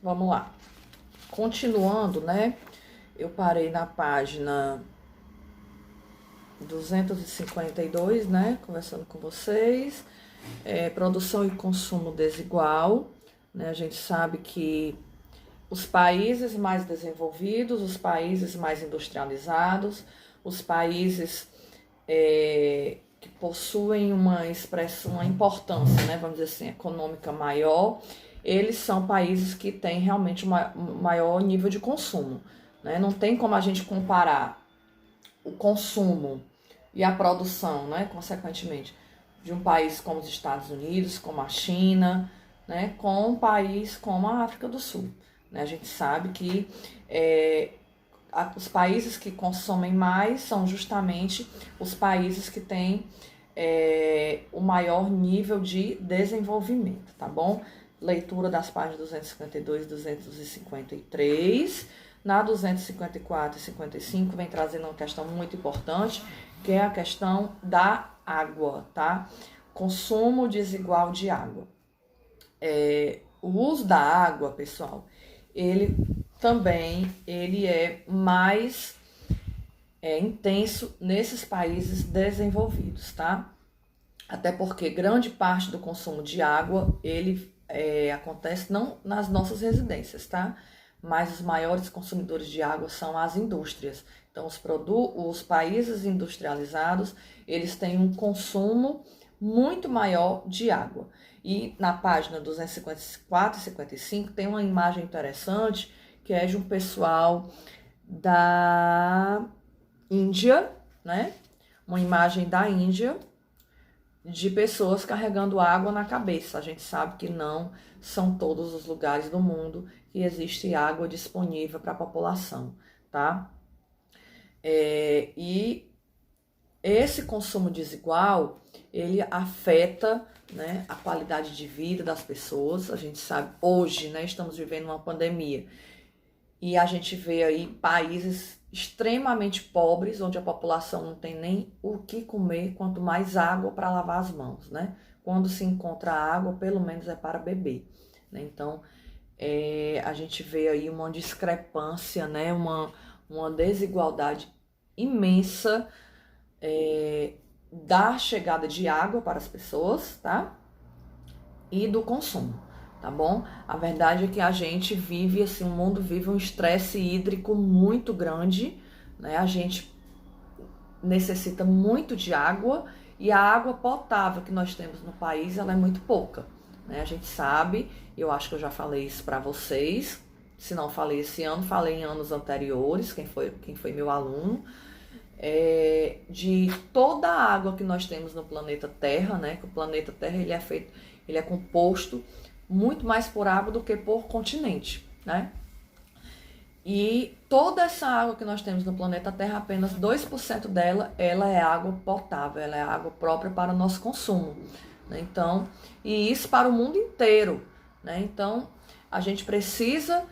Vamos lá. Continuando, né? Eu parei na página 252, né? Conversando com vocês. Produção e consumo desigual, né? A gente sabe que os países mais desenvolvidos, os países mais industrializados, os países que possuem uma expressão, uma importância, né, vamos dizer assim, econômica maior, eles são países que têm realmente um maior nível de consumo, né? Não tem como a gente comparar o consumo e a produção, né, consequentemente, de um país como os Estados Unidos, como a China, né, com um país como a África do Sul. Né? A gente sabe que os países que consomem mais são justamente os países que têm o maior nível de desenvolvimento, tá bom? Leitura das páginas 252 e 253. Na 254 e 55 vem trazendo uma questão muito importante, que é a questão da água, tá? Consumo desigual de água. O uso da água, pessoal, ele é mais intenso nesses países desenvolvidos, tá? Até porque grande parte do consumo de água, ele acontece não nas nossas residências, tá? Mas os maiores consumidores de água são as indústrias. Então, os países industrializados, eles têm um consumo muito maior de água. E na página 254 e 55 tem uma imagem interessante, que é de um pessoal da Índia, né? Uma imagem da Índia, de pessoas carregando água na cabeça. A gente sabe que não são todos os lugares do mundo que existe água disponível para a população, tá? E esse consumo desigual, ele afeta, né, a qualidade de vida das pessoas. A gente sabe, hoje, né, estamos vivendo uma pandemia e a gente vê aí países extremamente pobres, onde a população não tem nem o que comer, quanto mais água para lavar as mãos, né? Quando se encontra água, pelo menos é para beber, né? Então, a gente vê aí uma discrepância, né? Uma desigualdade imensa da chegada de água para as pessoas, tá? E do consumo, tá bom? A verdade é que a gente vive, assim, o mundo vive um estresse hídrico muito grande, né? A gente necessita muito de água e a água potável que nós temos no país, ela é muito pouca, né? A gente sabe, eu acho que eu já falei isso para vocês, se não falei esse ano, falei em anos anteriores, quem foi meu aluno, de toda a água que nós temos no planeta Terra, né? Que o planeta Terra ele é composto muito mais por água do que por continente, né? E toda essa água que nós temos no planeta Terra, apenas 2% dela, ela é água potável, ela é água própria para o nosso consumo, né? Então, e isso para o mundo inteiro, né? Então, a gente precisa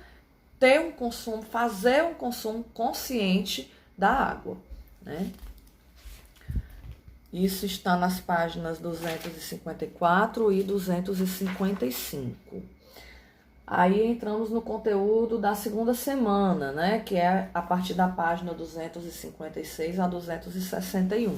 ter um consumo, fazer um consumo consciente da água, né? Isso está nas páginas 254 e 255. Aí entramos no conteúdo da segunda semana, né? Que é a partir da página 256 a 261.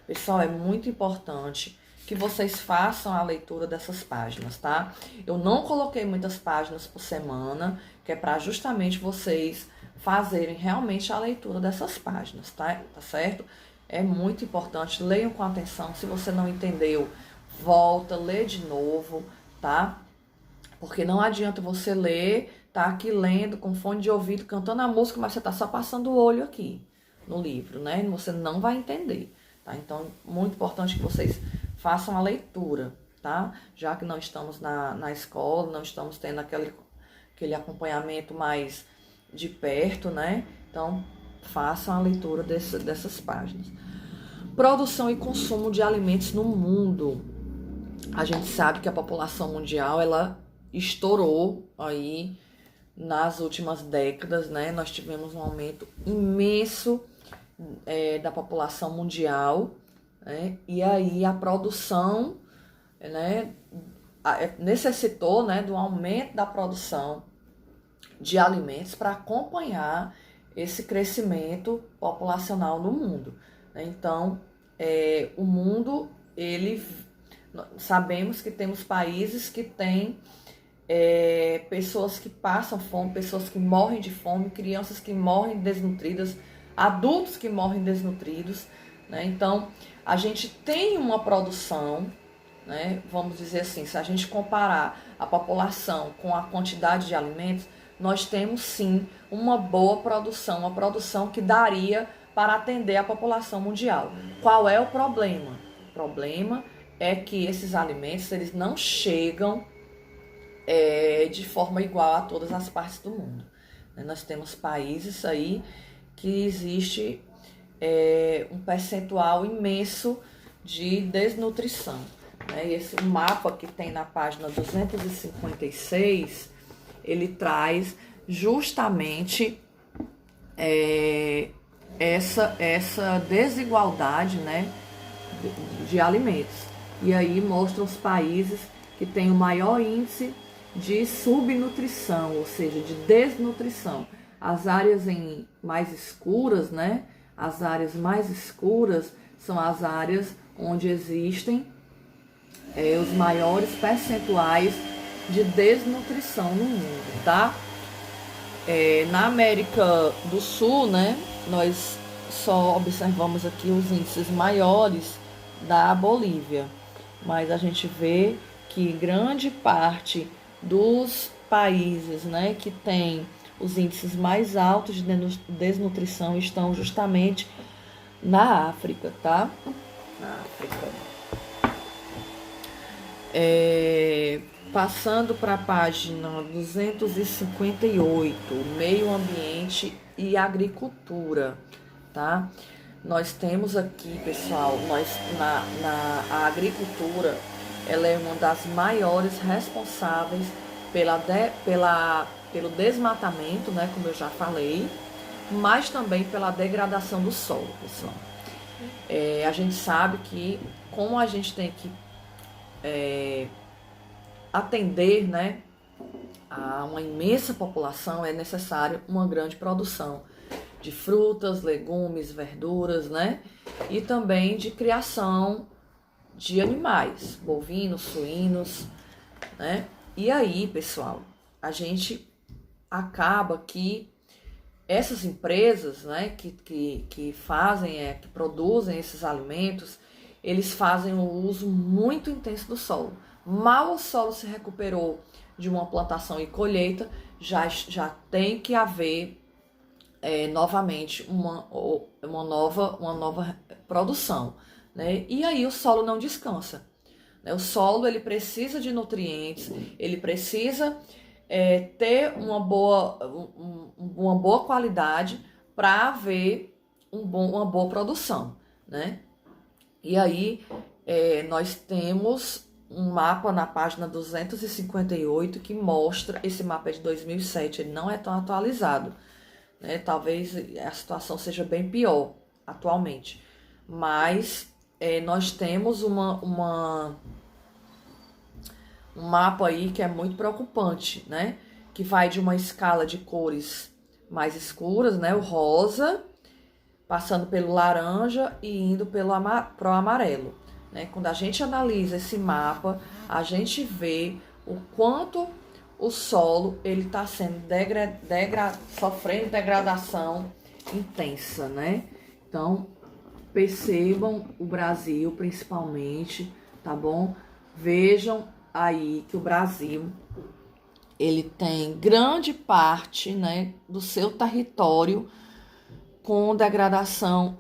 Pessoal, é muito importante que vocês façam a leitura dessas páginas, tá? Eu não coloquei muitas páginas por semana, que é para justamente vocês fazerem realmente a leitura dessas páginas, tá? Tá certo? É muito importante, leiam com atenção. Se você não entendeu, volta, lê de novo, tá? Porque não adianta você ler, tá aqui lendo com fone de ouvido, cantando a música, mas você tá só passando o olho aqui no livro, né? Você não vai entender, tá? Então, muito importante que vocês façam a leitura, tá? Já que não estamos na escola, não estamos tendo aquele acompanhamento mais de perto, né? Então, façam a leitura dessas páginas. Produção e consumo de alimentos no mundo. A gente sabe que a população mundial, ela estourou aí nas últimas décadas, né? Nós tivemos um aumento imenso da população mundial, né? E aí a produção, né, necessitou, né, do aumento da produção de alimentos para acompanhar esse crescimento populacional no mundo. Então, o mundo, sabemos que temos países que têm pessoas que passam fome, pessoas que morrem de fome, crianças que morrem desnutridas, adultos que morrem desnutridos, né? Então, a gente tem uma produção, né? Vamos dizer assim, se a gente comparar a população com a quantidade de alimentos, nós temos sim uma boa produção, uma produção que daria para atender a população mundial. Qual é o problema? O problema é que esses alimentos, eles não chegam de forma igual a todas as partes do mundo. Nós temos países aí que existe um percentual imenso de desnutrição. E esse mapa que tem na página 256, ele traz justamente essa desigualdade, né, de alimentos. E aí mostra os países que têm o maior índice de subnutrição, ou seja, de desnutrição. As áreas mais escuras, né? As áreas mais escuras são as áreas onde existem os maiores percentuais de desnutrição no mundo, tá? Na América do Sul, né? Nós só observamos aqui os índices maiores da Bolívia, mas a gente vê que grande parte dos países, né, que tem os índices mais altos de desnutrição estão justamente na África, tá? Na África. Passando para a página 258, meio ambiente e agricultura, tá? Nós temos aqui, pessoal, a agricultura, ela é uma das maiores responsáveis pelo desmatamento, né, como eu já falei, mas também pela degradação do solo, pessoal. A gente sabe que, como a gente tem que atender, né, a uma imensa população, é necessário uma grande produção de frutas, legumes, verduras, né, e também de criação de animais, bovinos, suínos, né? E aí, pessoal, a gente acaba que essas empresas, né, que fazem, que produzem esses alimentos, eles fazem um uso muito intenso do solo. Mal o solo se recuperou de uma plantação e colheita, já tem que haver novamente uma nova produção, né? E aí o solo não descansa, né? O solo, ele precisa de nutrientes, ele precisa ter uma boa qualidade para haver uma boa produção, né? E aí nós temos um mapa na página 258 que mostra, esse mapa é de 2007, ele não é tão atualizado, né? Talvez a situação seja bem pior atualmente, mas nós temos um mapa aí que é muito preocupante, né? Que vai de uma escala de cores mais escuras, né? O rosa, passando pelo laranja e indo pro amarelo, né? Quando a gente analisa esse mapa, a gente vê o quanto o solo ele está sendo sofrendo degradação intensa, né? Então, percebam o Brasil principalmente, tá bom? Vejam aí que o Brasil, ele tem grande parte, né, do seu território com degradação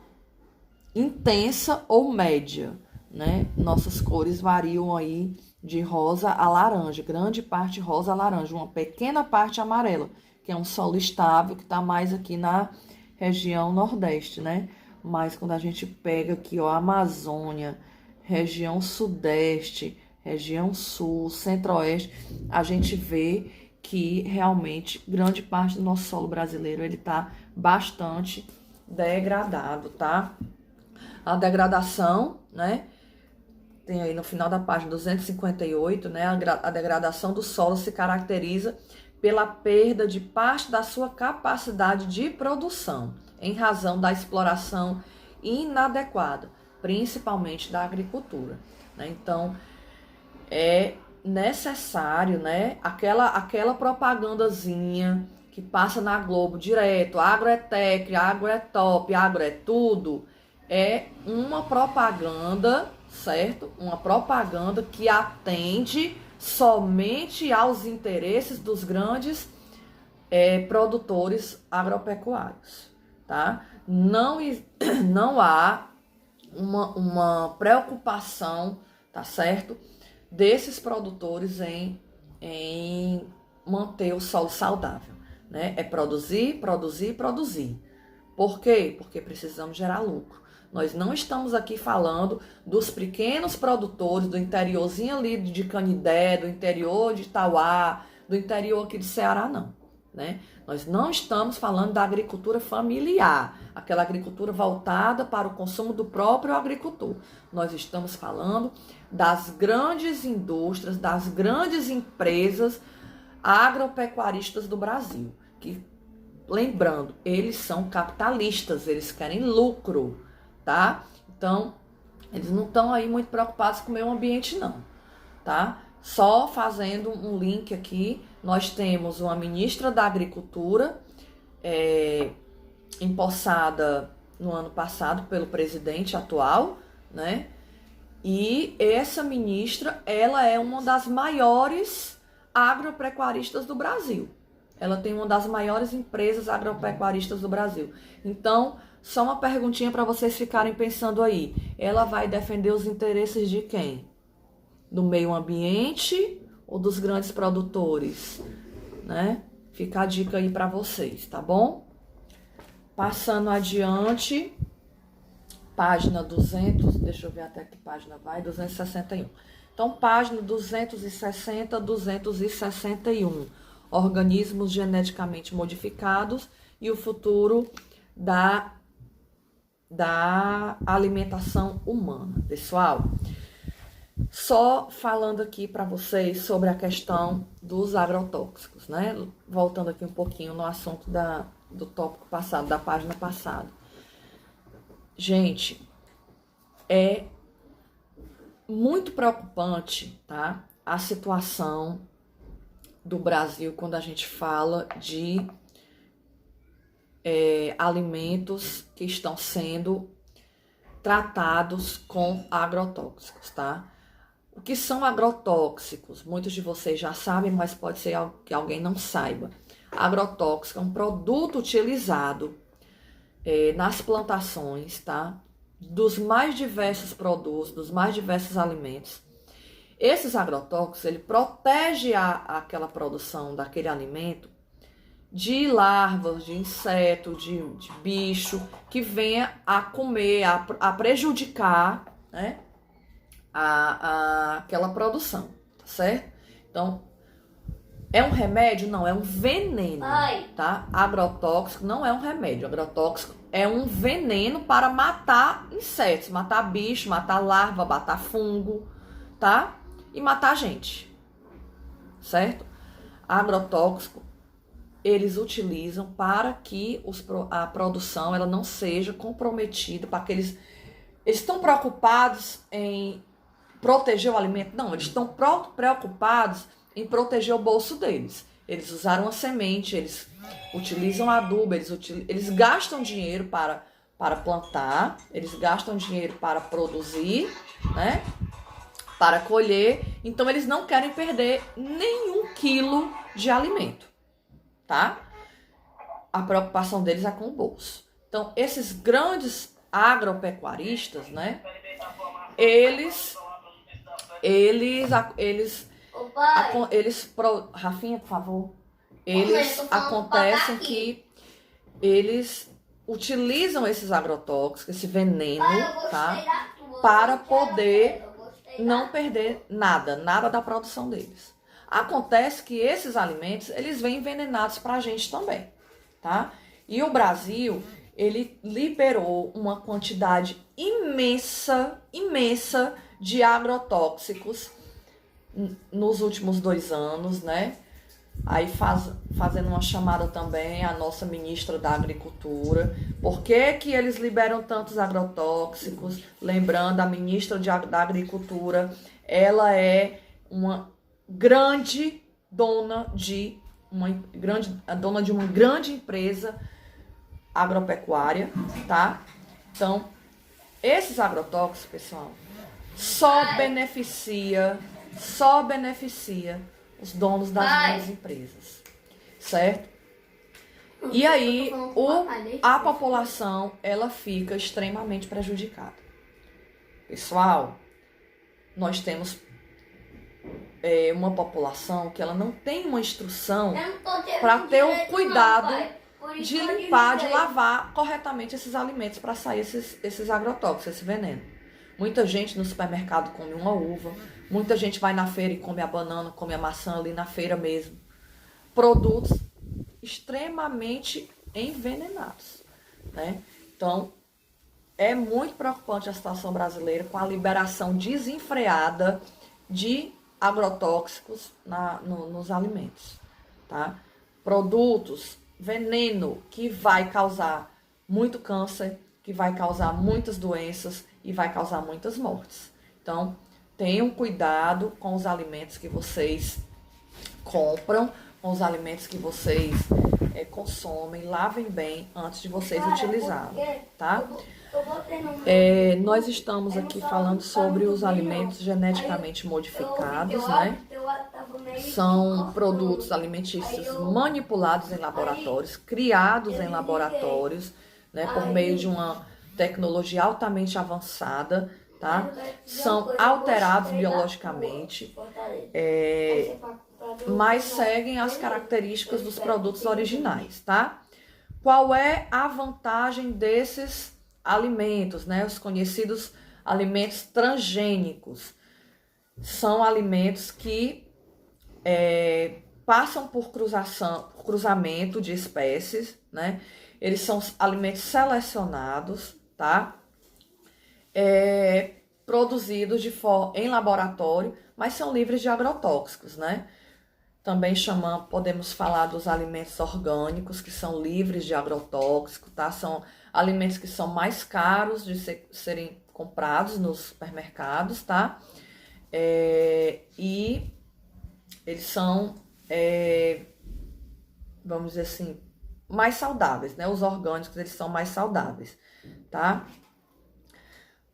intensa ou média, né? Nossas cores variam aí de rosa a laranja, grande parte rosa a laranja, uma pequena parte amarela, que é um solo estável que está mais aqui na região nordeste, né? Mas quando a gente pega aqui, ó, a Amazônia, região sudeste, região sul, centro-oeste, a gente vê que realmente grande parte do nosso solo brasileiro ele tá bastante degradado, tá? A degradação, né? Tem aí no final da página 258, né? A degradação do solo se caracteriza pela perda de parte da sua capacidade de produção, em razão da exploração inadequada, principalmente da agricultura, né? Então, é necessário, né, aquela propagandazinha que passa na Globo direto, agro é tech, agro é top, agro é tudo, é uma propaganda, certo? Uma propaganda que atende somente aos interesses dos grandes produtores agropecuários, tá? Não há uma preocupação, tá certo? Desses produtores em manter o solo saudável, né? É produzir, produzir, produzir. Por quê? Porque precisamos gerar lucro. Nós não estamos aqui falando dos pequenos produtores do interiorzinho ali de Canidé, do interior de Itauá, do interior aqui do Ceará, não, né? Nós não estamos falando da agricultura familiar, aquela agricultura voltada para o consumo do próprio agricultor. Nós estamos falando das grandes indústrias, das grandes empresas agropecuaristas do Brasil, que, lembrando, eles são capitalistas, eles querem lucro, tá? Então, eles não estão aí muito preocupados com o meio ambiente, não, tá? Só fazendo um link aqui, nós temos uma ministra da Agricultura, empossada no ano passado pelo presidente atual, né? E essa ministra, ela é uma das maiores agropecuaristas do Brasil. Ela tem uma das maiores empresas agropecuaristas do Brasil. Então, só uma perguntinha para vocês ficarem pensando aí. Ela vai defender os interesses de quem? Do meio ambiente ou dos grandes produtores, né? Fica a dica aí para vocês, tá bom? Passando adiante, página 200, deixa eu ver até que página vai, 261. Então, página 260, 261. Organismos geneticamente modificados e o futuro da alimentação humana. Pessoal, só falando aqui para vocês sobre a questão dos agrotóxicos, né? Voltando aqui um pouquinho no assunto do tópico passado, da página passada. Gente, é muito preocupante, tá? A situação do Brasil quando a gente fala de alimentos que estão sendo tratados com agrotóxicos, tá? O que são agrotóxicos? Muitos de vocês já sabem, mas pode ser que alguém não saiba. Agrotóxico é um produto utilizado nas plantações, tá? Dos mais diversos produtos, dos mais diversos alimentos. Esses agrotóxicos, ele protege aquela produção daquele alimento de larvas, de inseto, de bicho que venha a comer, a prejudicar, né, aquela produção, tá certo? Então, é um remédio? Não, é um veneno, tá? Agrotóxico não é um remédio, agrotóxico é um veneno para matar insetos, matar bicho, matar larva, matar fungo, tá? E matar gente, certo? Agrotóxico, eles utilizam para que a produção ela não seja comprometida, para que eles estão preocupados em proteger o alimento? Não, eles estão preocupados em proteger o bolso deles. Eles usaram a semente, eles utilizam adubo, eles gastam dinheiro para plantar, eles gastam dinheiro para produzir, né? Para colher, então eles não querem perder nenhum quilo de alimento, tá? A preocupação deles é com o bolso. Então, esses grandes agropecuaristas, né? Rafinha, por favor. Acontecem que eles utilizam esses agrotóxicos, esse veneno, tá? Para poder não perder nada da produção deles. Acontece que esses alimentos, eles vêm envenenados pra gente também, tá? E o Brasil, ele liberou uma quantidade imensa de agrotóxicos nos últimos 2 anos, né? Aí fazendo uma chamada também à nossa ministra da Agricultura. Por que eles liberam tantos agrotóxicos? Lembrando, a ministra da Agricultura, ela é uma grande dona de uma grande empresa agropecuária, tá? Então, esses agrotóxicos, pessoal, só beneficia os donos das grandes empresas, certo? E aí, a população, ela fica extremamente prejudicada. Pessoal, nós temos uma população que ela não tem uma instrução para ter o cuidado de limpar, de lavar corretamente esses alimentos para sair esses agrotóxicos, esse veneno. Muita gente no supermercado come uma uva, muita gente vai na feira e come a banana, come a maçã ali na feira mesmo. Produtos extremamente envenenados, né? Então, é muito preocupante a situação brasileira com a liberação desenfreada de agrotóxicos nos alimentos, tá? Produtos, veneno que vai causar muito câncer, que vai causar muitas doenças e vai causar muitas mortes. Então, tenham cuidado com os alimentos que vocês compram, com os alimentos que vocês consomem, lavem bem antes de vocês utilizá-los, tá? Nós estamos aqui falando sobre os alimentos geneticamente modificados, né? São produtos alimentícios manipulados em laboratórios, criados em laboratórios, né, por meio de uma tecnologia altamente avançada, tá? São alterados biologicamente, mas seguem as características dos produtos originais, tá? Qual é a vantagem desses alimentos, né? Os conhecidos alimentos transgênicos. São alimentos que passam por cruzamento de espécies, né? Eles são alimentos selecionados, tá? Produzidos em laboratório, mas são livres de agrotóxicos, né? Também podemos falar dos alimentos orgânicos, que são livres de agrotóxicos, tá? São alimentos que são mais caros de serem comprados nos supermercados, tá? E eles são, vamos dizer assim, mais saudáveis, né? Os orgânicos, eles são mais saudáveis, tá?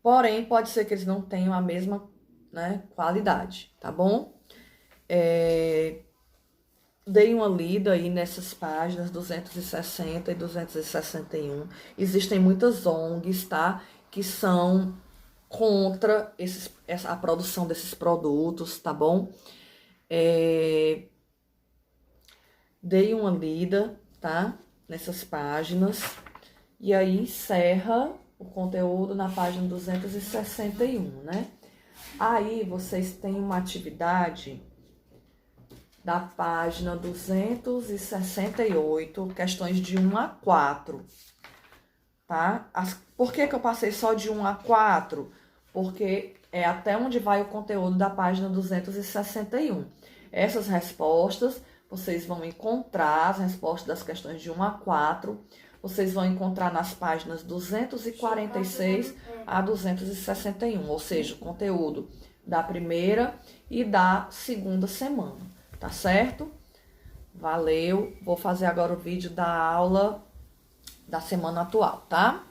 Porém, pode ser que eles não tenham a mesma, né, qualidade, tá bom? Dei uma lida aí nessas páginas 260 e 261. Existem muitas ONGs, tá? Que são contra a produção desses produtos, tá bom? Dei uma lida, tá? Nessas páginas. E aí encerra o conteúdo na página 261, né? Aí vocês têm uma atividade da página 268, questões de 1 a 4, tá? Por que eu passei só de 1 a 4? Porque é até onde vai o conteúdo da página 261. Essas respostas, vocês vão encontrar, as respostas das questões de 1 a 4, vocês vão encontrar nas páginas 246 a 261, ou seja, o conteúdo da primeira e da segunda semana, tá certo? Valeu, vou fazer agora o vídeo da aula da semana atual, tá?